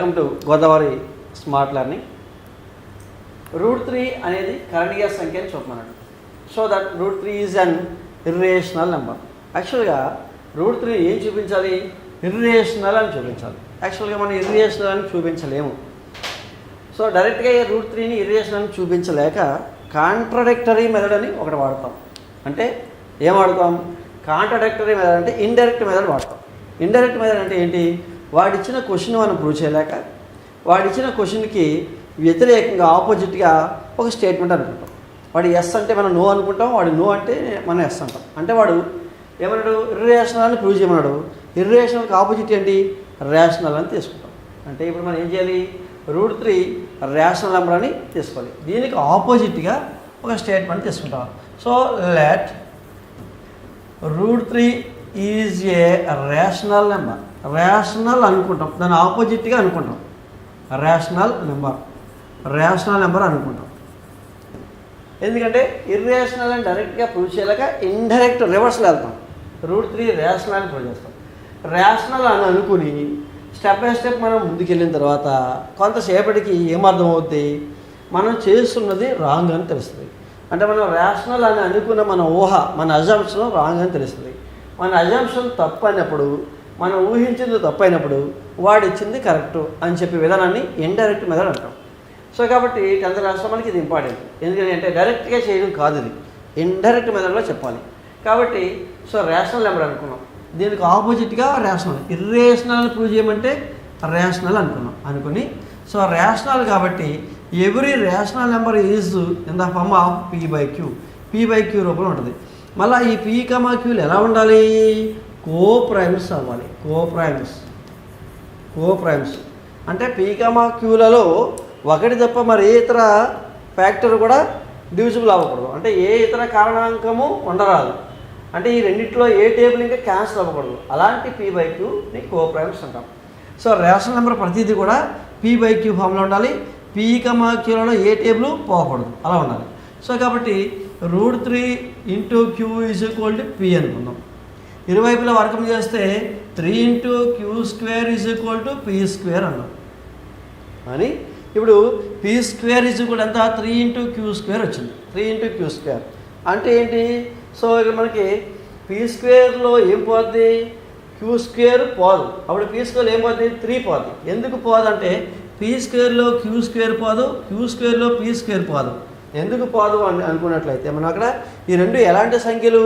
Welcome to Godavari smart learning. √3 అనేది కరణీయ సంఖ్య అని చెప్పమన్నాడు. So that √3 is an irrational number. యాక్చువల్గా √3 ఏం చూపించాలి? ఇర్రేషనల్ అని చూపించాలి. యాక్చువల్గా మనం ఇర్రేషనల్ అని చూపించలేము. సో డైరెక్ట్గా √3ని ఇర్రేషనల్ అని చూపించలేక కాంట్రడిక్టరీ మెథడ్ అని ఒకటి వాడతాం. అంటే ఏం వాడతాం? కాంట్రడిక్టరీ మెథడ్ అంటే ఇండైరెక్ట్ మెథడ్ వాడతాం. ఇండైరెక్ట్ మెథడ్ అంటే ఏంటి? వాడిచ్చిన క్వశ్చన్ మనం ప్రూవ్ చేయలేక వాడిచ్చిన క్వశ్చన్కి వ్యతిరేకంగా ఆపోజిట్గా ఒక స్టేట్మెంట్ అనుకుంటాం. వాడు ఎస్ అంటే మనం నో అనుకుంటాం, వాడు నో అంటే మనం ఎస్ అంటాం. అంటే వాడు ఏమన్నాడు? ఇర్రేషనల్ అని ప్రూవ్ చేయమన్నాడు. ఇర్రేషనల్కి ఆపోజిట్ ఏంటి? రేషనల్ అని తీసుకుంటాం. అంటే ఇప్పుడు మనం ఏం చేయాలి? √3 రేషనల్ నెంబర్ అని తీసుకోవాలి. దీనికి ఆపోజిట్గా ఒక స్టేట్మెంట్ తీసుకుంటాం. So let √3 is a rational number. Rational అనుకుంటాం, దాని ఆపోజిట్గా అనుకుంటాం. రేషనల్ నెంబర్ అనుకుంటాం. ఎందుకంటే ఇర్రేషనల్ అని డైరెక్ట్గా ప్రూవ్ చేయలేక ఇండైరెక్ట్ రివర్స్లో వెళ్తాం. √3 రేషనల్ అని ప్రూవ్ చేస్తాం. రేషనల్ అని అనుకుని స్టెప్ బై స్టెప్ మనం ముందుకెళ్ళిన తర్వాత కొంతసేపటికి ఏమర్థమవుతుంది? మనం చేస్తున్నది రాంగ్ అని తెలుస్తుంది. అంటే మనం రేషనల్ అని అనుకున్న మన ఊహ, మన అజంప్షన్ రాంగ్ అని తెలుస్తుంది. మన అజంప్షన్ తప్పు అయినప్పుడు, మనం ఊహించింది తప్పు అయినప్పుడు వాడు ఇచ్చింది కరెక్టు అని చెప్పే విధానాన్ని ఇండైరెక్ట్ మెథడ్ అంటాం. సో కాబట్టి 10th క్లాస్లో మనకి ఇది ఇంపార్టెంట్. ఎందుకంటే డైరెక్ట్గా చేయడం కాదు, ఇది ఇండైరెక్ట్ మెథడ్లో చెప్పాలి. కాబట్టి సో రేషనల్ నెంబర్ అనుకున్నాం, దీనికి ఆపోజిట్గా రేషనల్. ఇర్రేషనల్ ప్రూవ్ చేయమంటే రేషనల్ అనుకుని సో రేషనల్ కాబట్టి every rational number is in the form of p/q రూపంలో ఉంటుంది. మళ్ళీ ఈ p,qలు ఎలా ఉండాలి? కోప్రైమ్స్ అవ్వాలి. కోప్రైమ్స్ అంటే p,qలలో ఒకటి తప్ప మరి ఏ ఇతర ఫ్యాక్టర్ కూడా డివిజిబుల్ అవ్వకూడదు. అంటే ఏ ఇతర కారణాంకము ఉండరాదు. అంటే ఈ రెండింటిలో ఏ టేబుల్ ఇంకా క్యాన్సిల్ అవ్వకూడదు. అలాంటి p/qని కోప్రైమ్స్ అంటాం. సో రేషనల్ నెంబర్ ప్రతిదీ కూడా p/q ఫామ్లో ఉండాలి. p,qలలో ఏ టేబుల్ పోకూడదు, అలా ఉండాలి. సో కాబట్టి √3 × q = p అనుకుందాం. ఇరువైపులా వర్గం చేస్తే 3 × q² = p² అన్నాం. అని ఇప్పుడు p² ఎంత? 3 × q² వచ్చింది. 3 × q² అంటే ఏంటి? సో ఇక్కడ మనకి p² ఏం పోద్ది? q² పోదు. అప్పుడు p² ఏం పోద్ది? 3 పోద్ది. ఎందుకు పోదంటే p² q² పోదు, q² p² పోదు. ఎందుకు పోదు అని అనుకున్నట్లయితే మనం అక్కడ ఈ రెండు ఎలాంటి సంఖ్యలు?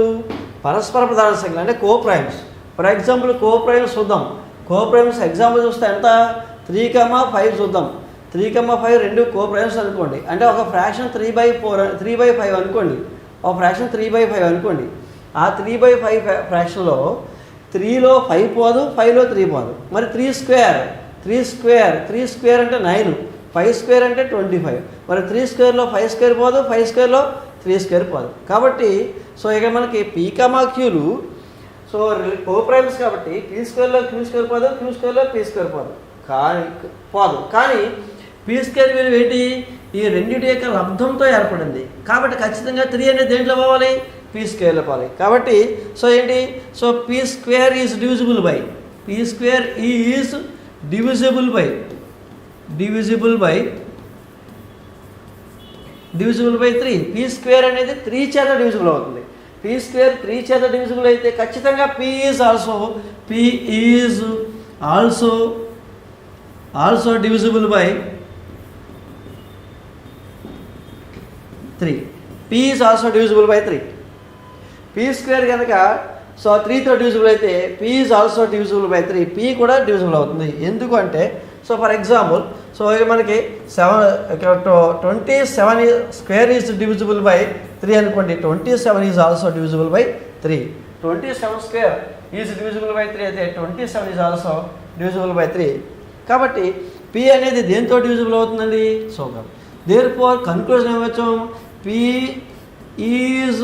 పరస్పర ప్రధాన సంఖ్యలు, అంటే కోప్రైమ్స్. ఫర్ ఎగ్జాంపుల్ కోప్రైమ్స్ చూద్దాం. కోప్రైమ్స్ ఎగ్జాంపుల్ చూస్తే ఎంత? 3,5 చూద్దాం. 3,5 రెండు కోప్రైమ్స్ అనుకోండి. అంటే ఒక ఫ్రాక్షన్ 3/5 అనుకోండి. ఒక ఫ్రాక్షన్ 3/5 అనుకోండి. ఆ 3/5 ఫ్రాక్షన్లో 3లో 5 పోదు, 5లో 3 పోదు. మరి 3² అంటే 9, 5² అంటే 25. మరి 3² 5² పోదు, 5² 3² పోదు. కాబట్టి సో ఇక మనకి p,qలు సో కోప్రైమ్స్ కాబట్టి p² q² పోదు, q² p² పోదు. కానీ p² విలువ ఏంటి? ఈ రెండింటి యొక్క లబ్ధంతో ఏర్పడింది. కాబట్టి ఖచ్చితంగా 3 అనేది దేంట్లో పోవాలి? p²లో పోవాలి. కాబట్టి సో ఏంటి? So p² is divisible by 3. p² అనేది 3 చేత డివిజిబుల్ అవుతుంది. p² 3 చేత డివిజిబుల్ అయితే ఖచ్చితంగా p is also divisible by 3. p is also divisible by 3. p² కనుక సో 3తో డివిజిబుల్ అయితే p is also divisible by 3. p కూడా డివిజిబుల్ అవుతుంది. ఎందుకు అంటే సో ఫర్ ఎగ్జాంపుల్ సో మనకి 27² ఈజ్ డివిజిబుల్ బై 3 అనుకోండి. 27 is also divisible by 3. 27² is divisible by 3 అయితే 27 is also divisible by 3. కాబట్టి p అనేది దేంతో డివిజిబుల్ అవుతుందండి? సో దేర్ఫోర్ కన్క్లూజన్ ఏమొచ్చు? p is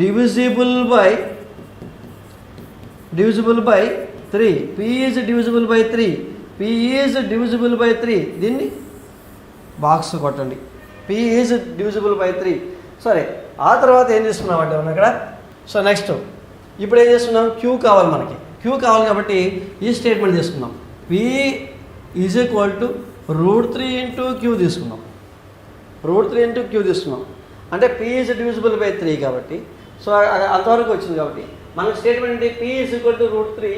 divisible by 3. p is divisible by 3. p is divisible by 3. దీన్ని box కొట్టండి. p is divisible by 3. సరే, ఆ తర్వాత ఏం చేస్తున్నామంటే మనం ఇక్కడ సో నెక్స్ట్ ఇప్పుడు ఏం చేస్తున్నాం? q కావాలి మనకి. q కావాలి కాబట్టి ఈ స్టేట్మెంట్ తీసుకుందాం. p is equal to √3 into q తీసుకున్నాం. √3 ఇంటూ క్యూ తీసుకున్నాం అంటే పీ ఈజ్ డివిజిబుల్ బై 3 కాబట్టి సో అంతవరకు వచ్చింది. కాబట్టి మనకు స్టేట్మెంట్ ఏంటి, పీ ఈజ్ ఈక్వల్ టు √3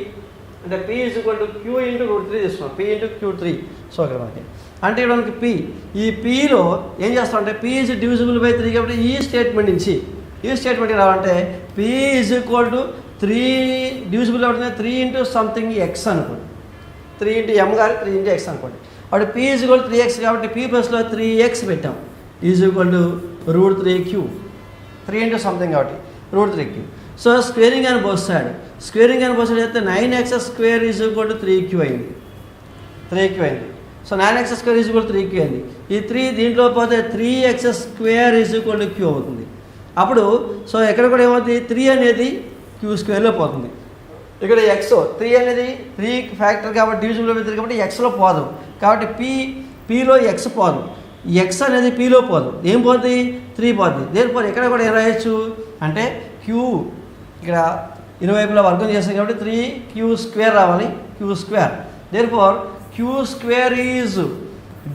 అంటే p is equal to q into √3 తీసుకున్నాం. P into Q3. సో అక్కడ మనకి అంటే ఇక్కడ మనకి పీ, ఈ పీలో ఏం చేస్తాం అంటే పీ ఈజ్ డివిజిబుల్ బై 3 కాబట్టి ఈ స్టేట్మెంట్ నుంచి ఈ స్టేట్మెంట్ రావాలంటే P is equal to 3 divisible అవుతుంది 3 ఇంటూ సంథింగ్ ఎక్స్ అనుకోండి. 3 ఇంటూ ఎమ్ గారు 3 ఇంటూ ఎక్స్ అనుకోండి. అప్పుడు పీ ఈజ్ ఈక్వల్ 3x కాబట్టి పీ ప్లస్లో 3x పెట్టాం is equal to √3q. 3 into something కాబట్టి √3q. సో స్క్వేరింగ్ అని బోత్ సైడ్ అయితే 9x² is equal to 3q అయింది. 3q అయింది. So 9x² is equal to 3q అయింది. ఈ 3 దీంట్లో పోతే 3x² is equal to q అవుతుంది. అప్పుడు సో ఎక్కడ కూడా ఏమవుతుంది, 3 అనేది Q² పోతుంది. ఇక్కడ ఎక్స్ 3 అనేది 3 ఫ్యాక్టర్ కాబట్టి డివిజిబుల్ బై 3 కాబట్టి ఎక్స్లో పోదు. కాబట్టి పీలో ఎక్స్ పోదు, ఎక్స్ అనేది పీలో పోదు. ఏం పోతుంది, 3 పోతుంది. దేనిపోతే ఇక్కడ కూడా ఏం రాయొచ్చు అంటే క్యూ ఇక్కడ ఇరువైపులా వర్గం చేస్తాం కాబట్టి 3q² రావాలి. Q². దేనిపోర్ Q² is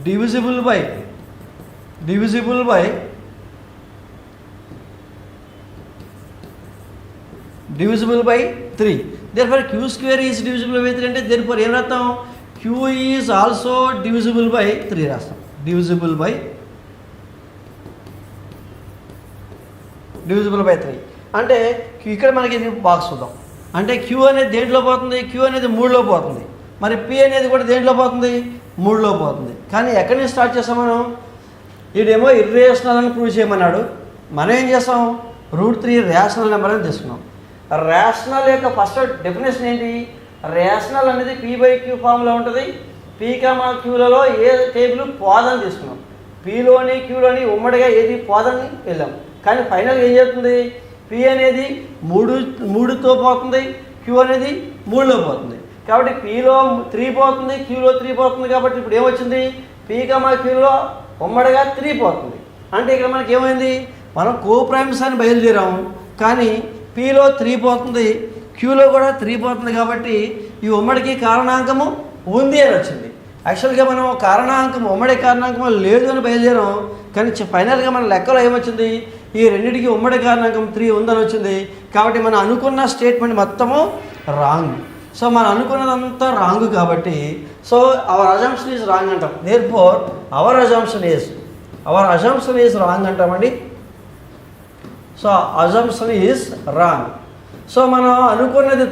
divisible by 3. therefore Q² is divisible by 3 అంటే therefore ఏం రాస్తాం, Q is also divisible by 3 రాస్తాం. డివిజిబుల్ బై 3 అంటే ఇక్కడ మనకి ఇది బాక్స్ చూద్దాం. అంటే Q అనేది దేంట్లో పోతుంది, Q అనేది 3లో పోతుంది. మరి P అనేది కూడా దేంట్లో పోతుంది, 3లో పోతుంది. కానీ ఎక్కడి నుంచి స్టార్ట్ చేస్తాం మనం, ఇదేమో ఇర్రేషనల్ అని ప్రూవ్ చేయమన్నాడు. మనం ఏం చేస్తాం, √3 రేషనల్ నెంబర్ అని తీసుకున్నాం. రేషనల్ యొక్క ఫస్ట్ డెఫినేషన్ ఏంటి, రేషనల్ అనేది P/Q ఫామ్లో ఉంటుంది. P,Qలలో ఏ టేబుల్ పోదని తీసుకున్నాం. Pలోని Qలోని ఉమ్మడిగా ఏది పోదని వెళ్ళాం. కానీ ఫైనల్గా ఏం చేస్తుంది, P అనేది 3తో పోతుంది, Q అనేది 3లో పోతుంది. కాబట్టి Pలో 3 పోతుంది, Qలో 3 పోతుంది. కాబట్టి ఇప్పుడు ఏమొచ్చింది, P,Qలో ఉమ్మడిగా 3 పోతుంది. అంటే ఇక్కడ మనకి ఏమైంది, మనం కోప్రైమ్స్ అని బయలుదేరాము. కానీ Pలో 3 పోతుంది, Qలో కూడా 3 పోతుంది. కాబట్టి ఈ ఉమ్మడికి కారణాంకము ఉంది అని వచ్చింది. యాక్చువల్గా మనం ఉమ్మడి కారణాంకం లేదు అని బయలుదేరాం. కానీ ఫైనల్గా మన లెక్కలో ఏమొచ్చింది, ఈ రెండింటికి ఉమ్మడి కారణాంకం 3 ఉందని వచ్చింది. కాబట్టి మనం అనుకున్న స్టేట్మెంట్ మొత్తము రాంగ్. సో మనం అనుకున్నదంతా రాంగ్ కాబట్టి so our assumption is wrong అంటాం. Therefore our assumption is wrong అంటామండి. So assumption is wrong. So మనం అనుకున్నది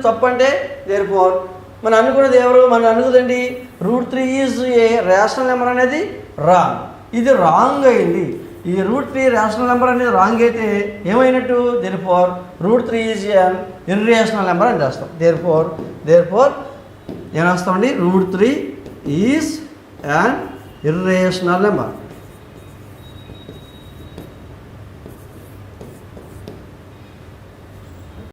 తప్పు అంటే దేర్ఫోర్ మనం అనుకున్నది మనం అనుకున్నది √3 ఈజ్ ఏ రేషనల్ నెంబర్ అనేది రాంగ్. ఇది రాంగ్ అయింది. ఈ √3 రేషనల్ నెంబర్ అనేది రాంగ్ అయితే ఏమైనట్టు, therefore √3 is an irrational number అని రాస్తాం. దేర్ఫోర్ ఏం రాస్తామండి, √3 ఈజ్ an ఇర్రేషనల్ నెంబర్.